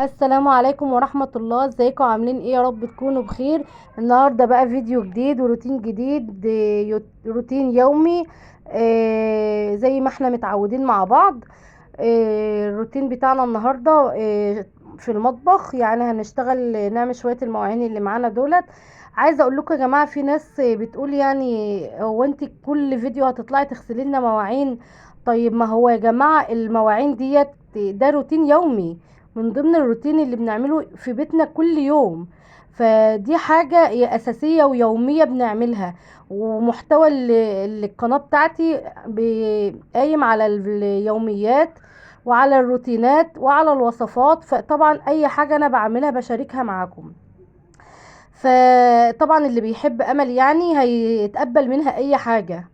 السلام عليكم ورحمة الله. ازيكم عاملين ايه؟ يا رب تكونوا بخير. النهاردة بقى فيديو جديد وروتين جديد، روتين يومي. زي ما احنا متعودين مع بعض. الروتين بتاعنا النهاردة في المطبخ، يعني هنشتغل نعمل شوية المواعين اللي معانا دولت. عايزة اقول لكم يا جماعة، في ناس بتقول يعني هو انت كل فيديو هتطلعي تغسلي لنا مواعين؟ طيب ما هو يا جماعة المواعين ديت ده روتين يومي، من ضمن الروتين اللي بنعمله في بيتنا كل يوم. فدي حاجة هي أساسية ويومية بنعملها. ومحتوى القناة بتاعتي قايم على اليوميات وعلى الروتينات وعلى الوصفات، فطبعا أي حاجة أنا بعملها بشاركها معاكم. فطبعا اللي بيحب أمل يعني هيتقبل منها أي حاجة.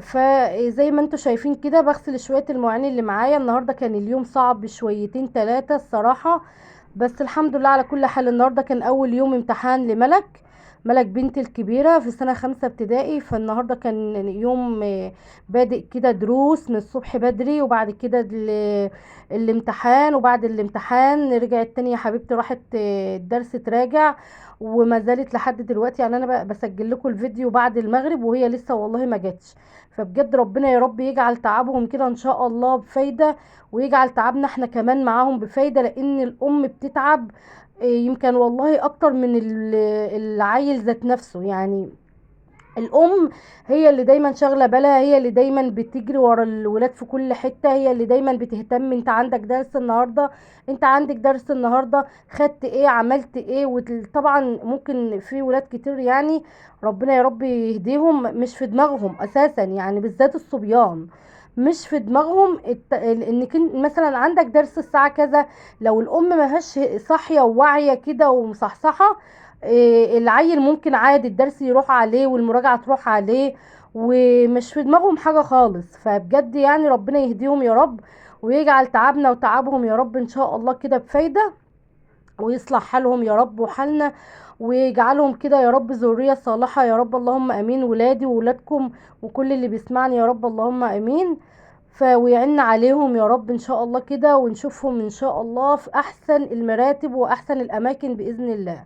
فزي ما انتوا شايفين كده بغسل شوية المواعين اللي معايا. النهاردة كان اليوم صعب شويتين تلاتة الصراحة، بس الحمد لله على كل حال. النهاردة كان اول يوم امتحان لملك. ملك بنتي الكبيرة في سنة 5 ابتدائي. فالنهاردة كان يوم بادئ كده دروس من الصبح بدري، وبعد كده الامتحان، وبعد الامتحان رجعت تاني يا حبيبتي، راحت الدرس تراجع. وما زالت لحد دلوقتي، يعني انا بسجل لكم الفيديو بعد المغرب وهي لسه والله ما جاتش. فبجد ربنا يا رب يجعل تعبهم كده ان شاء الله بفايدة، ويجعل تعبنا احنا كمان معاهم بفايدة، لان الام بتتعب يمكن والله اكتر من العيل ذات نفسه يعني. الام هي اللي دايما شاغله بالها، هي اللي دايما بتجري ورا الولاد في كل حته، هي اللي دايما بتهتم. انت عندك درس النهارده، انت عندك درس النهارده، خدت ايه، عملت ايه. وطبعا ممكن في ولاد كتير يعني ربنا يا رب يهديهم مش في دماغهم اساسا، يعني بالذات الصبيان مش في دماغهم انك مثلا عندك درس الساعه كذا. لو الام ماهاش صاحيه وواعيه كده ومصحصحه، العيل ممكن عادي الدرس يروح عليه والمراجعة تروح عليه، ومش في دماغهم حاجة خالص. فبجد يعني ربنا يهديهم يا رب، ويجعل تعبنا وتعبهم يا رب ان شاء الله كده بفايدة، ويصلح حالهم يا رب وحالنا، ويجعلهم كده يا رب ذرية صالحة يا رب. اللهم امين. ولادي وولادكم وكل اللي بيسمعني يا رب اللهم امين. ويعن عليهم يا رب ان شاء الله كده، ونشوفهم ان شاء الله في احسن المراتب واحسن الاماكن باذن الله.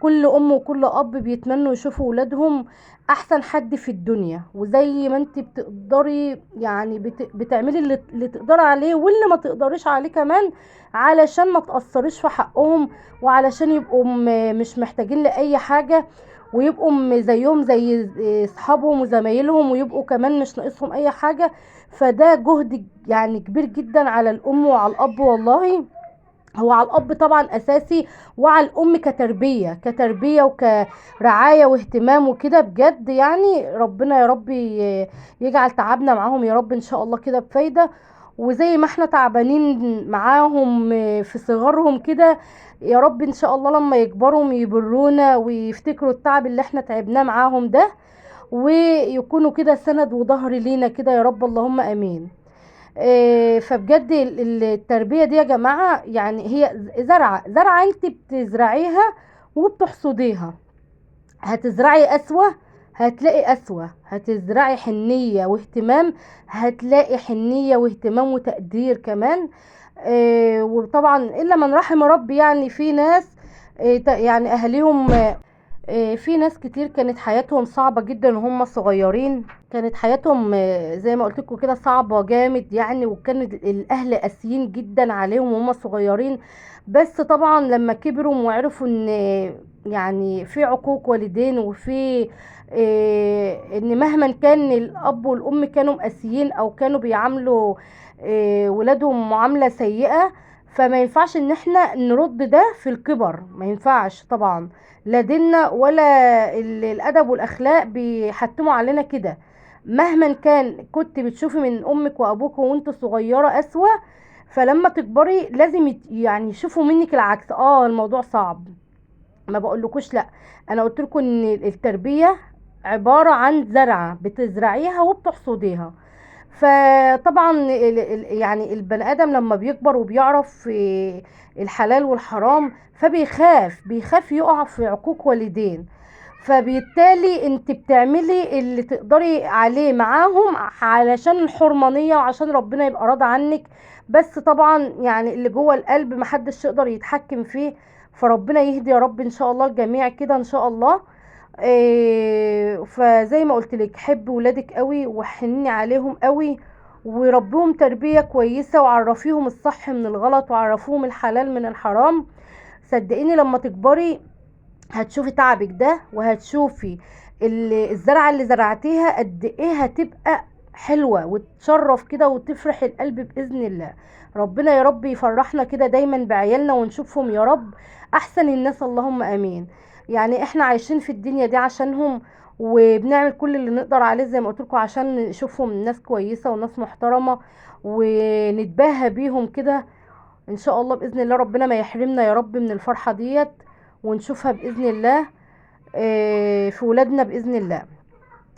كل ام وكل اب بيتمنوا يشوفوا ولادهم احسن حد في الدنيا. وزي ما انت بتقدري يعني بتعملي اللي تقدري عليه واللي ما تقدريش عليه كمان، علشان ما تأثريش في حقهم، وعلشان يبقوا مش محتاجين لأي حاجة، ويبقوا زيهم زي اصحابهم وزمايلهم، ويبقوا كمان مش ناقصهم اي حاجة. فده جهد يعني كبير جدا على الام وعلى الاب والله. هو على الاب طبعا اساسي، وعلى الام كتربيه وكرعايه واهتمام وكده. بجد يعني ربنا يا رب يجعل تعبنا معاهم يا رب ان شاء الله كده بفايده. وزي ما احنا تعبانين معاهم في صغرهم كده، يا رب ان شاء الله لما يكبروا يبرونا ويفتكروا التعب اللي احنا تعبناه معاهم ده، ويكونوا كده سند وظهر لينا كده يا رب اللهم امين. فبجد التربية دي يا جماعة يعني هي زرعة انت بتزرعيها وبتحصديها. هتزرعي قسوة هتلاقي قسوة، هتزرعي حنية واهتمام هتلاقي حنية واهتمام وتقدير كمان. وطبعا إلا من رحم ربي، يعني في ناس يعني أهاليهم في ناس كتير كانت حياتهم صعبة جدا وهم صغيرين. كانت حياتهم زي ما قلت لكم كده صعبة جامد يعني، وكان الاهل قاسيين جدا عليهم وهم صغيرين. بس طبعا لما كبروا وعرفوا ان يعني في عقوق والدين، وفي ان مهما كان الاب والام كانوا قاسيين او كانوا بيعاملوا ولادهم معاملة سيئة، فما ينفعش ان احنا نرد ده في الكبر، ما ينفعش طبعا. لا ديننا ولا الادب والاخلاق بيحتموا علينا كده. مهما كان كنت بتشوفي من امك وابوك وانت صغيره اسوأ، فلما تكبري لازم يعني يشوفوا منك العكس. الموضوع صعب، ما بقولكوش لا. انا قلت لكم ان التربيه عباره عن زرعه بتزرعيها وبتحصديها. فطبعا يعني البني ادم لما بيكبر وبيعرف الحلال والحرام، فبيخاف يقع في عقوق والدين. فبالتالي انت بتعملي اللي تقدري عليه معاهم علشان الحرمانية وعشان ربنا يبقى راضي عنك. بس طبعا يعني اللي جوه القلب محدش يقدر يتحكم فيه. فربنا يهدي يا رب ان شاء الله الجميع كده ان شاء الله. فزي ما قلت لك حب ولادك قوي وحني عليهم قوي، وربيهم تربية كويسة، وعرفيهم الصح من الغلط، وعرفوهم الحلال من الحرام. صدقيني لما تكبري هتشوفي تعبك ده، وهتشوفي الزرعة اللي زرعتيها قد ايه هتبقى حلوة وتشرف كده وتفرح القلب بإذن الله. ربنا يا رب يفرحنا كده دايما بعيالنا ونشوفهم يا رب احسن الناس، اللهم امين. يعني احنا عايشين في الدنيا دي عشانهم، وبنعمل كل اللي نقدر عليه زي ما قلت لكم عشان نشوفهم ناس كويسة وناس محترمة ونتباهى بيهم كده. ان شاء الله باذن الله ربنا ما يحرمنا يا رب من الفرحه ديت، ونشوفها باذن الله في ولادنا باذن الله.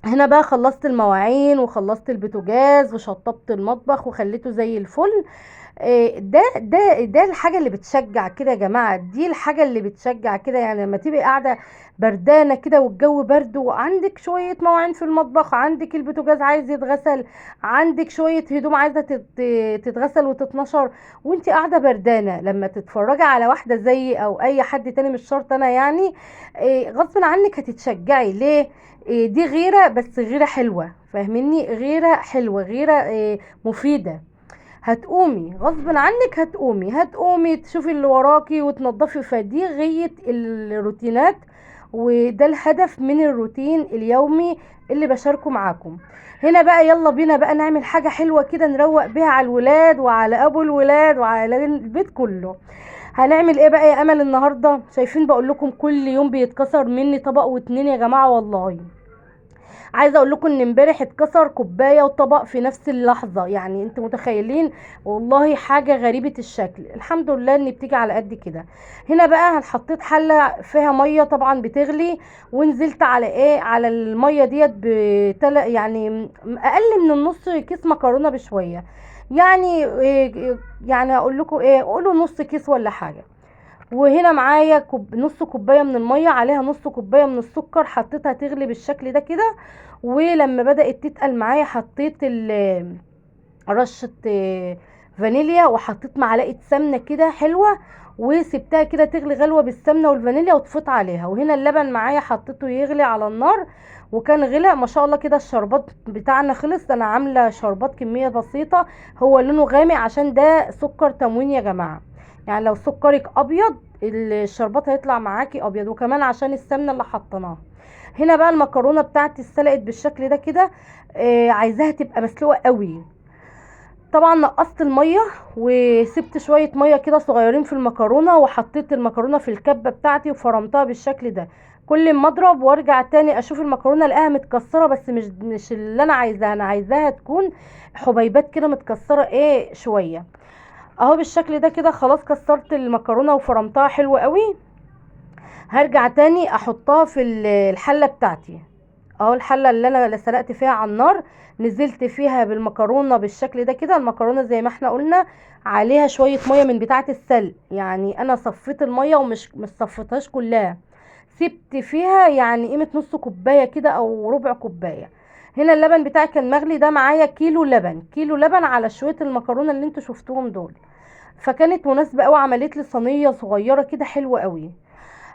هنا بقى خلصت المواعين وخلصت البوتاجاز وشطبت المطبخ وخليته زي الفل. ده الحاجة اللي بتشجع كده يا جماعة، دي الحاجة اللي بتشجع كده. يعني لما تبقي قاعدة بردانة كده والجو برد، وعندك شوية مواعين في المطبخ، عندك البوتاجاز عايز يتغسل، عندك شوية هدوم عايزة تتغسل وتتنشر، وانت قاعدة بردانة، لما تتفرجي على واحدة زي او اي حد تاني مش شرط انا يعني، غصب عنك هتتشجعي. ليه؟ دي غيرة، بس غيرة حلوة، فاهميني؟ غيرة حلوة، غيرة مفيدة. هتقومي غصب عنك، هتقومي تشوفي اللي وراكي وتنضفي. فدي غاية الروتينات، وده الهدف من الروتين اليومي اللي بشاركه معاكم. هنا بقى يلا بينا بقى نعمل حاجة حلوة كده نروق بيها على الولاد وعلى ابو الولاد وعلى البيت كله. هنعمل ايه بقى يا امل النهارده؟ شايفين بقول لكم كل يوم بيتكسر مني طبق واتنين يا جماعه والله. عايزه اقول لكم ان امبارح اتكسر كوبايه وطبق في نفس اللحظه، يعني انتوا متخيلين؟ والله حاجه غريبه الشكل. الحمد لله ان بتيجي على قد كده. هنا بقى حطيت حله فيها ميه طبعا بتغلي، ونزلت على ايه، على الميه ديت يعني اقل من النص كيس مكرونه بشويه. يعني يعني اقول لكم ايه، قولوا نص كيس ولا حاجه. وهنا معايا نص كوبايه من الميه، عليها نص كوبايه من السكر، حطيتها تغلي بالشكل ده كده. ولما بدأت تتقل معايا حطيت رشة فانيليا، وحطيت معلقة سمنة كده حلوة، وسبتها كده تغلي غلوة بالسمنة والفانيليا وطفيت عليها. وهنا اللبن معايا حطيته يغلي على النار، وكان غلى ما شاء الله كده. الشربات بتاعنا خلص، انا عاملة شربات كمية بسيطة، هو لونه غامق عشان ده سكر تموين يا جماعة. يعني لو سكرك ابيض الشربات هيطلع معاكي ابيض، وكمان عشان السمنة اللي حطيناها. هنا بقى المكرونه بتاعتي اتسلقت بالشكل ده كده. عايزاها تبقى مسلوقه قوي. طبعا نقصت الميه وسبت شويه ميه كده صغيرين في المكرونه، وحطيت المكرونه في الكبه بتاعتي وفرمتها بالشكل ده. كل ما اضرب وارجع تاني اشوف المكرونه الاقيها متكسره، بس مش اللي انا عايزاها. انا عايزاها تكون حبيبات كده متكسره ايه شويه. اهو بالشكل ده كده خلاص كسرت المكرونه وفرمتها حلو قوي. هرجع تاني احطها في الحله بتاعتي. اهو الحله اللي انا سلقت فيها على النار، نزلت فيها بالمكرونه بالشكل ده كده. المكرونه زي ما احنا قلنا عليها شويه ميه من بتاعه السلق، يعني انا صفيت الميه ومش صفيتهاش كلها، سبت فيها يعني قيمه نص كوبايه كده او ربع كوبايه. هنا اللبن بتاعي كان مغلي، ده معايا كيلو لبن، كيلو لبن على شويه المكرونه اللي انتوا شفتوهم دول. فكانت مناسبه قوي، عملت لي صينيه صغيره كده حلوه قوي.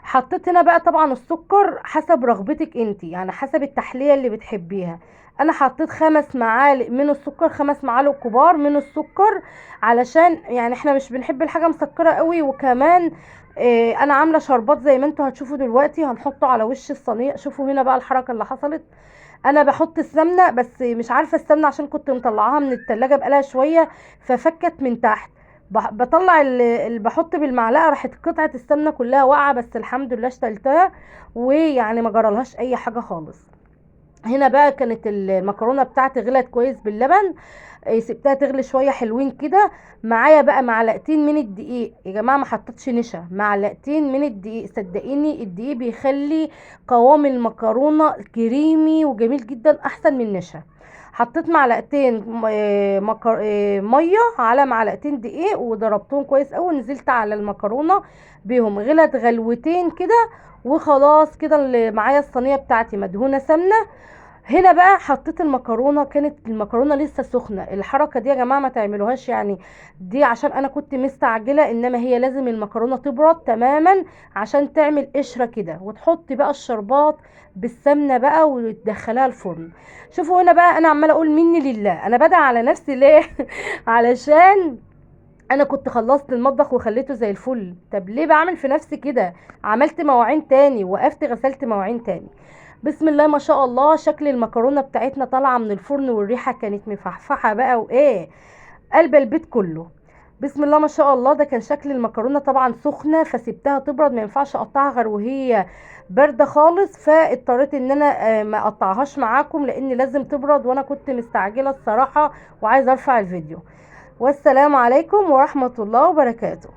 حطيت هنا بقى طبعا السكر حسب رغبتك انت، يعني حسب التحلية اللي بتحبيها. انا حطيت 5 معالق من السكر، 5 معالق كبار من السكر، علشان يعني احنا مش بنحب الحاجة مسكرة قوي. وكمان انا عاملة شربات زي ما انتوا هتشوفوا دلوقتي، هنحطه على وش الصينية. شوفوا هنا بقى الحركة اللي حصلت. انا بحط السمنة، بس مش عارفة السمنة عشان كنت مطلعاها من التلاجة بقالها شوية ففكت من تحت. بطلع اللي بحط بالمعلقه، راحت قطعه السمنه كلها واقعه، بس الحمد لله اشتلتها ويعني ما جرالهاش اي حاجه خالص. هنا بقى كانت المكرونه بتاعتي غلت كويس باللبن. سبتها تغلي شويه حلوين كده. معايا بقى معلقتين من الدقيق يا جماعه، ما حطيتش نشا، معلقتين من الدقيق. صدقيني الدقيق بيخلي قوام المكرونه كريمي وجميل جدا احسن من النشا. حطيت معلقتين ميه على معلقتين دقيق وضربتهم كويس قوي، نزلت على المكرونه بيهم، غلت غلوتين كده وخلاص كده. اللي معايا الصينيه بتاعتي مدهونه سمنه. هنا بقى حطيت المكرونه، كانت المكرونه لسه سخنه. الحركه دي يا جماعه ما تعملوهاش يعني، دي عشان انا كنت مستعجله، انما هي لازم المكرونه تبرد تماما عشان تعمل قشره كده. وتحطي بقى الشربات بالسمنه بقى وتدخلها الفرن. شوفوا هنا بقى انا عماله اقول مني لله، انا بدعي على نفسي ليه؟ علشان انا كنت خلصت المطبخ وخليته زي الفل. طب ليه بعمل في نفسي كده؟ عملت مواعين تاني، وقفت غسلت مواعين تاني. بسم الله ما شاء الله، شكل المكرونه بتاعتنا طالعه من الفرن، والريحه كانت مفحفحه بقى وايه، قلب البيت كله. بسم الله ما شاء الله. ده كان شكل المكرونه، طبعا سخنه فسيبتها تبرد، ما ينفعش اقطعها غير وهي بارده خالص، فاضطريت ان انا ما اقطعهاش معاكم لان لازم تبرد، وانا كنت مستعجله الصراحه وعايزه ارفع الفيديو. والسلام عليكم ورحمه الله وبركاته.